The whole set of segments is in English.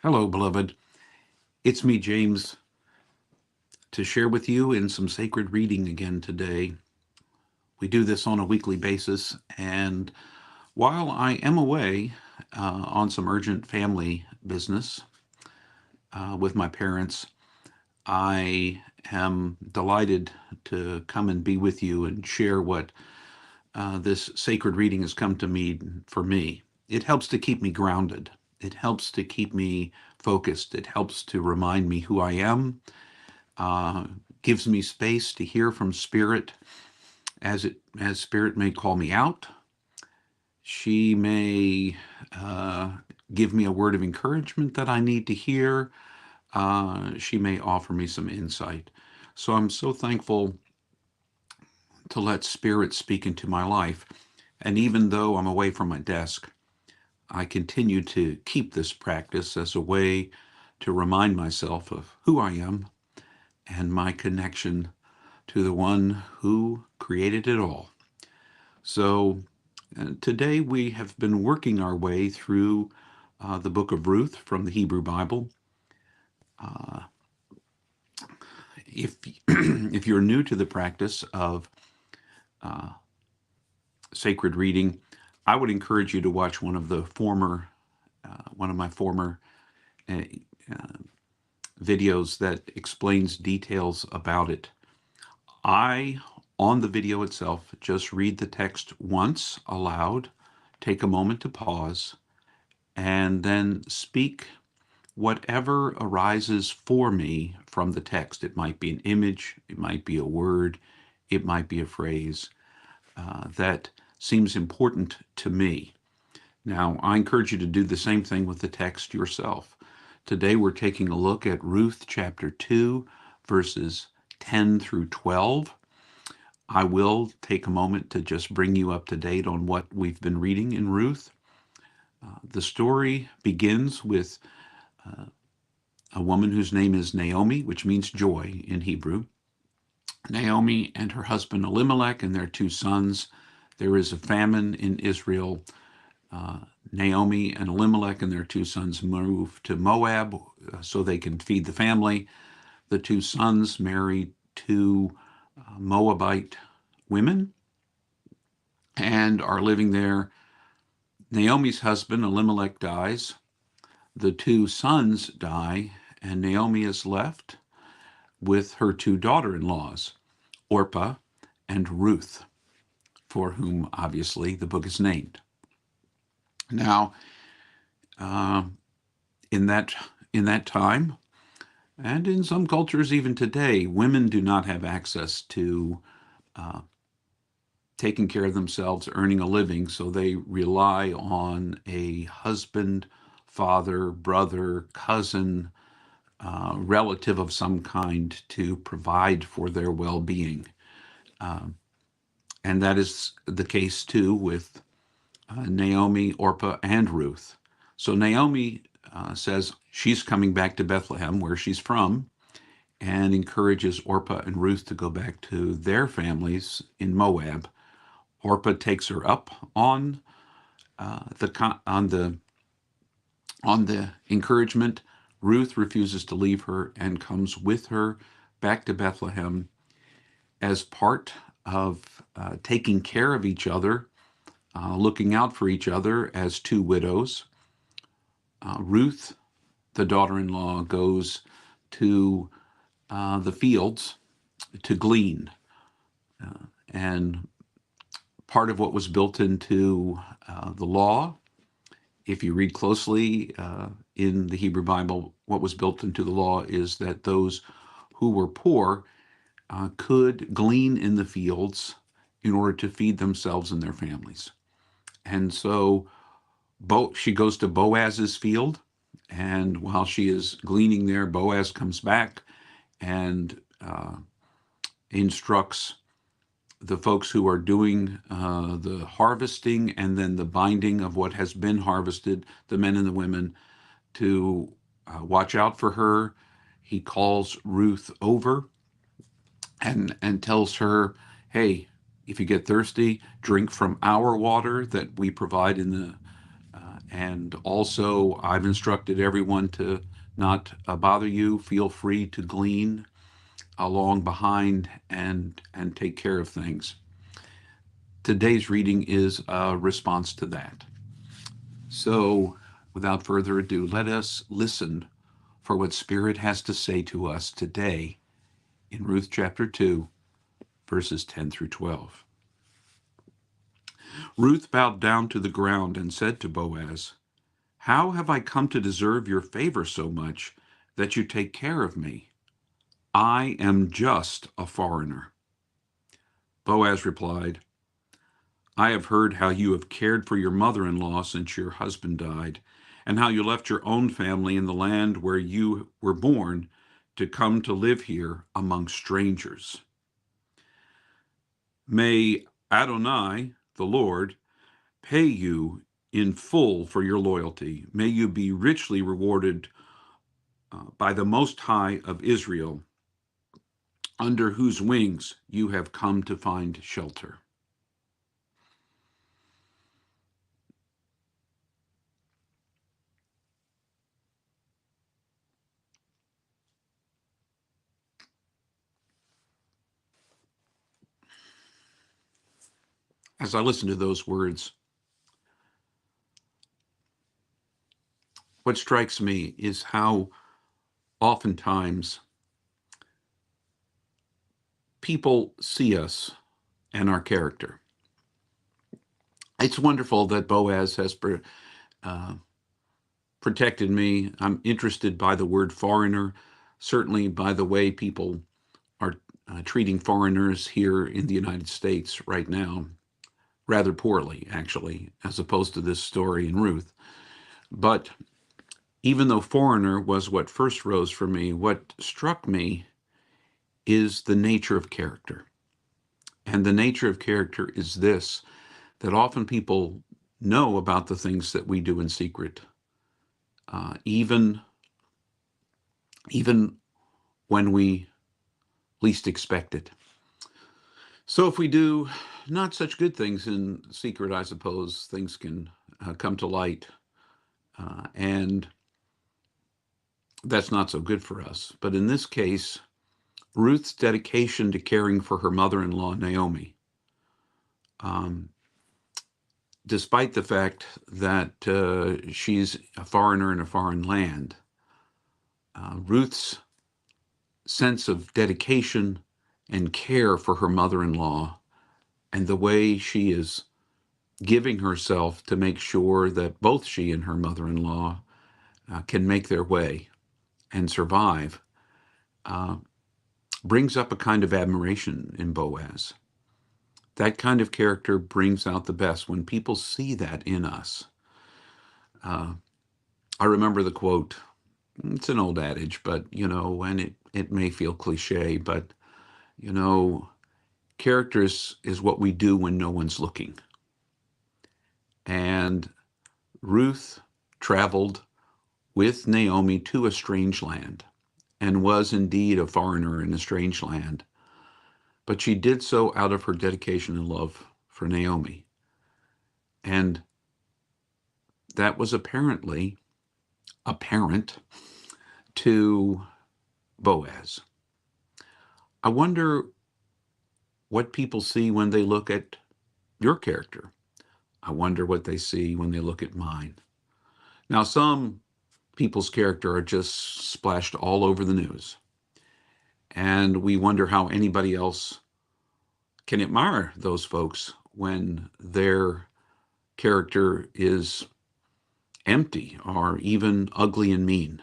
Hello, beloved. It's me, James, to share with you in some sacred reading again today. We do this on a weekly basis, and while I am away on some urgent family business with my parents, I am delighted to come and be with you and share what this sacred reading has come to mean for me. It helps to keep me grounded. It helps to keep me focused. It helps to remind me who I am, uh, gives me space to hear from Spirit as Spirit may call me out. She may give me a word of encouragement that I need to hear. She may offer me some insight. So I'm so thankful to let Spirit speak into my life. And even though I'm away from my desk, I continue to keep this practice as a way to remind myself of who I am and my connection to the one who created it all. So today we have been working our way through the book of Ruth from the Hebrew Bible. Uh, if if you're new to the practice of uh, sacred reading, I would encourage you to watch one of my former uh, uh, videos that explains details about it. I, on the video itself, just read the text once aloud, take a moment to pause, and then speak whatever arises for me from the text. It might be an image, it might be a word, it might be a phrase that seems important to me. Now, I encourage you to do the same thing with the text yourself. Today, we're taking a look at Ruth chapter 2, verses 10 through 12. I will take a moment to just bring you up to date on what we've been reading in Ruth. The story begins with a woman whose name is Naomi, which means joy in Hebrew. Naomi and her husband Elimelech and their two sons. There is a famine in Israel. Uh, Naomi and Elimelech and their two sons move to Moab so they can feed the family. The two sons marry two Moabite women and are living there. Naomi's husband Elimelech dies. The two sons die, and Naomi is left with her two daughter-in-laws, Orpah and Ruth, for whom obviously the book is named. Now, uh, in that time, and in some cultures even today, women do not have access to uh, taking care of themselves, earning a living, so they rely on a husband, father, brother, cousin, relative of some kind to provide for their well-being. Um, and that is the case too with Naomi, Orpah, and Ruth. So Naomi says she's coming back to Bethlehem, where she's from, and encourages Orpah and Ruth to go back to their families in Moab. Orpah takes her up on the encouragement. Ruth refuses to leave her and comes with her back to Bethlehem as part of taking care of each other, looking out for each other as two widows. Ruth, the daughter-in-law, goes to the fields to glean. And part of what was built into the law, if you read closely in the Hebrew Bible, what was built into the law is that those who were poor could glean in the fields in order to feed themselves and their families. And so she goes to Boaz's field, and while she is gleaning there, Boaz comes back and instructs the folks who are doing the harvesting and then the binding of what has been harvested, the men and the women, to watch out for her. He calls Ruth over and tells her, hey, if you get thirsty, drink from our water that we provide And also, I've instructed everyone to not bother you. Feel free to glean along behind and take care of things. Today's reading is a response to that. So, without further ado, let us listen for what Spirit has to say to us today in Ruth chapter 2, verses 10 through 12. Ruth bowed down to the ground and said to Boaz, "How have I come to deserve your favor so much that you take care of me? I am just a foreigner." Boaz replied, "I have heard how you have cared for your mother-in-law since your husband died, and how you left your own family in the land where you were born to come to live here among strangers. May Adonai, the Lord, pay you in full for your loyalty. May you be richly rewarded by the Most High of Israel, under whose wings you have come to find shelter." As I listen to those words, what strikes me is how oftentimes people see us and our character. It's wonderful that Boaz has uh, protected me. I'm interested by the word foreigner, certainly by the way people are treating foreigners here in the United States right now, rather poorly, actually, as opposed to this story in Ruth. But even though foreigner was what first rose for me, what struck me is the nature of character. And the nature of character is this, that often people know about the things that we do in secret, even when we least expect it. So if we do not such good things in secret, I suppose things can come to light, and that's not so good for us. But in this case, Ruth's dedication to caring for her mother-in-law, Naomi, um, despite the fact that she's a foreigner in a foreign land, Ruth's sense of dedication and care for her mother-in-law and the way she is giving herself to make sure that both she and her mother-in-law can make their way and survive uh, brings up a kind of admiration in Boaz. That kind of character brings out the best when people see that in us. Uh, I remember the quote. It's an old adage, but, and it may feel cliche, but, you know, character is what we do when no one's looking. And Ruth traveled with Naomi to a strange land and was indeed a foreigner in a strange land. But she did so out of her dedication and love for Naomi. And that was apparent to Boaz. I wonder what people see when they look at your character. I wonder what they see when they look at mine. Now, some people's character are just splashed all over the news. And we wonder how anybody else can admire those folks when their character is empty or even ugly and mean.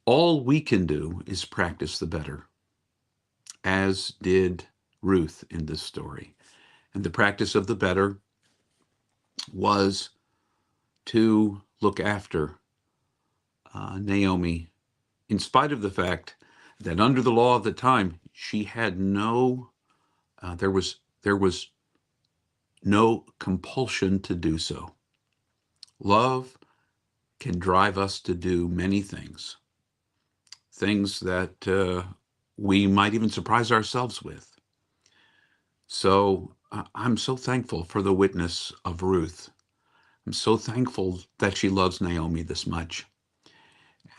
All we can do is practice the better, as did Ruth in this story. And the practice of the better was to look after Naomi, in spite of the fact that under the law of the time, she had there was no compulsion to do so. Love can drive us to do many things that we might even surprise ourselves with. So I'm so thankful for the witness of Ruth I'm so thankful that she loves Naomi this much,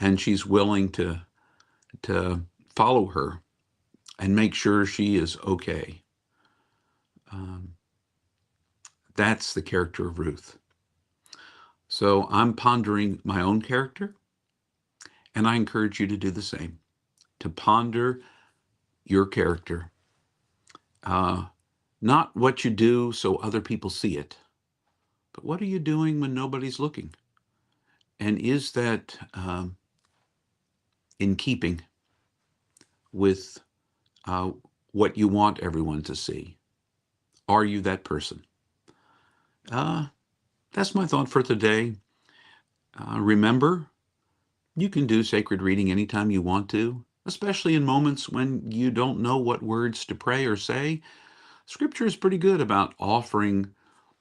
and she's willing to follow her and make sure she is okay. Um, that's the character of Ruth. So I'm pondering my own character, and I encourage you to do the same, to ponder your character. Uh, Not what you do so other people see it, but what are you doing when nobody's looking? And is that in keeping with uh, what you want everyone to see? Are you that person? Uh, that's my thought for today. Remember, you can do sacred reading anytime you want to, especially in moments when you don't know what words to pray or say. Scripture is pretty good about offering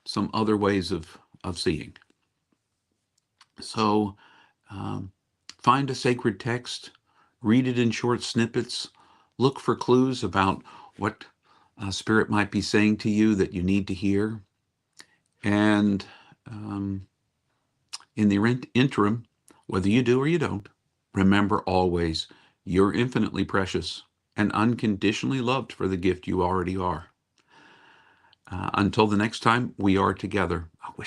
some other ways of seeing. So find a sacred text, read it in short snippets, look for clues about what Spirit might be saying to you that you need to hear. And in the interim, whether you do or you don't, remember always you're infinitely precious and unconditionally loved for the gift you already are. Until the next time we are together, I wish